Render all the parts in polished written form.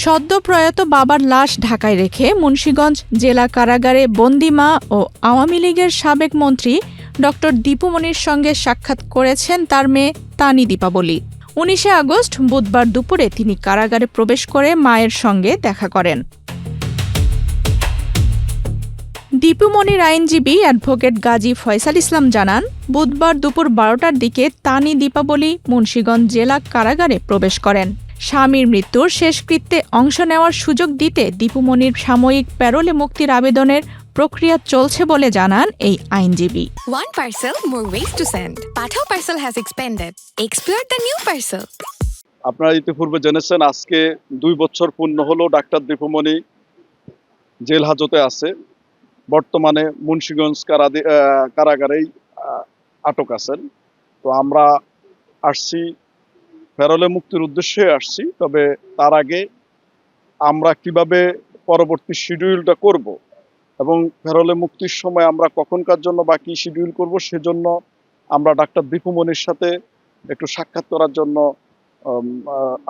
সদ্য প্রয়াত বাবার লাশ ঢাকায় রেখে মুন্সিগঞ্জ জেলা কারাগারে বন্দি মা ও আওয়ামী লীগের সাবেক মন্ত্রী ড দীপু মনির সঙ্গে সাক্ষাৎ করেছেন তার মেয়ে তানি দীপাবলি। ১৯ আগস্ট বুধবার দুপুরে তিনি কারাগারে প্রবেশ করে মায়ের সঙ্গে দেখা করেন। দীপু মনির আইনজীবী অ্যাডভোকেট গাজী ফয়সাল ইসলাম জানান, বুধবার দুপুর ১২টার দিকে তানি দীপাবলি মুন্সিগঞ্জ জেলা কারাগারে প্রবেশ করেন। স্বামীর মৃত্যুর শেষকৃত্যে অংশ নেওয়ার সুযোগ দিতে দীপু মনির সাময়িক প্যারোলে মুক্তির আবেদনের প্রক্রিয়া চলছে বলে জানান এই আইনজীবী। One parcel, more ways to send. Pathao parcel has expanded. Explore the new parcel. আপনারা ইতিপূর্বে জেনেছেন আজকে ২ বছর পূর্ণ হলো ডাক্তার দীপু মনি জেল হাজতে আছে। বর্তমানে মুন্সিগঞ্জ কারাগারেই আটক আছেন। তো আমরা আসছি প্যারোলে মুক্তির উদ্দেশ্যে আসছি, তবে তার আগে আমরা কিভাবে পরবর্তী শিডিউলটা করব এবং প্যারোলে মুক্তির সময় আমরা কখনকার জন্য বা কি শিডিউল করব সেজন্য আমরা ডাক্তার দীপু মনির সাথে একটু সাক্ষাৎ করার জন্য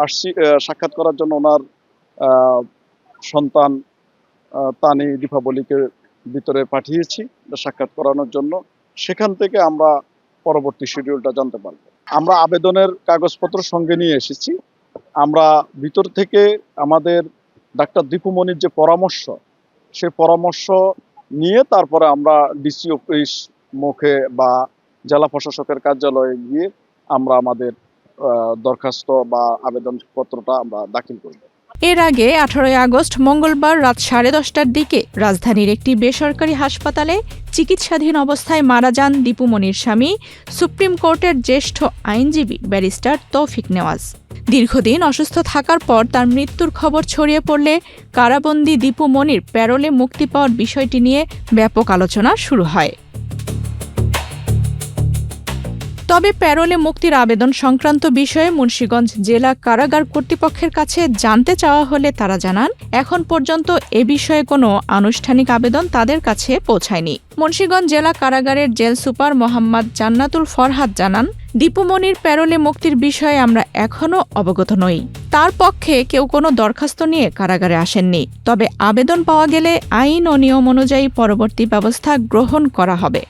আসছি। সাক্ষাৎ করার জন্য ওনার সন্তান তানি দীপাবলিকে ভিতরে পাঠিয়েছি সাক্ষাৎ করানোর জন্য। সেখান থেকে আমরা পরবর্তী শিডিউলটা জানতে পারব। আমরা আবেদনের কাগজপত্র সঙ্গে নিয়ে এসেছি। আমরা ভিতর থেকে আমাদের ডাক্তার দীপু মনির যে পরামর্শ, সেই পরামর্শ নিয়ে তারপরে আমরা ডিসি অফিস মুখে বা জেলা প্রশাসকের কার্যালয়ে গিয়ে আমরা আমাদের দরখাস্ত বা আবেদনপত্রটা আমরা দাখিল করব। এর আগে ১৮ আগস্ট মঙ্গলবার রাত 10:30টার দিকে রাজধানীর একটি বেসরকারি হাসপাতালে চিকিৎসাধীন অবস্থায় মারা যান দীপু মনির স্বামী সুপ্রিম কোর্টের জ্যেষ্ঠ আইনজীবী ব্যারিস্টার তৌফিক নেওয়াজ। দীর্ঘদিন অসুস্থ থাকার পর তার মৃত্যুর খবর ছড়িয়ে পড়লে কারাবন্দী দীপু মনির প্যারোলে মুক্তি পাওয়ার বিষয়টি নিয়ে ব্যাপক আলোচনা শুরু হয়। তবে প্যারোলে মুক্তির আবেদন সংক্রান্ত বিষয়ে মুন্সিগঞ্জ জেলা কারাগার কর্তৃপক্ষের কাছে জানতে চাওয়া হলে তারা জানান, এখন পর্যন্ত এ বিষয়ে কোনো আনুষ্ঠানিক আবেদন তাদের কাছে পৌঁছায়নি। মুন্সিগঞ্জ জেলা কারাগারের জেল সুপার মোহাম্মদ জান্নাতুল ফরহাদ জানান, দীপু মনির প্যারোলে মুক্তির বিষয়ে আমরা এখনও অবগত নই। তার পক্ষে কেউ কোনো দরখাস্ত নিয়ে কারাগারে আসেননি। তবে আবেদন পাওয়া গেলে আইন ও নিয়ম অনুযায়ী পরবর্তী ব্যবস্থা গ্রহণ করা হবে।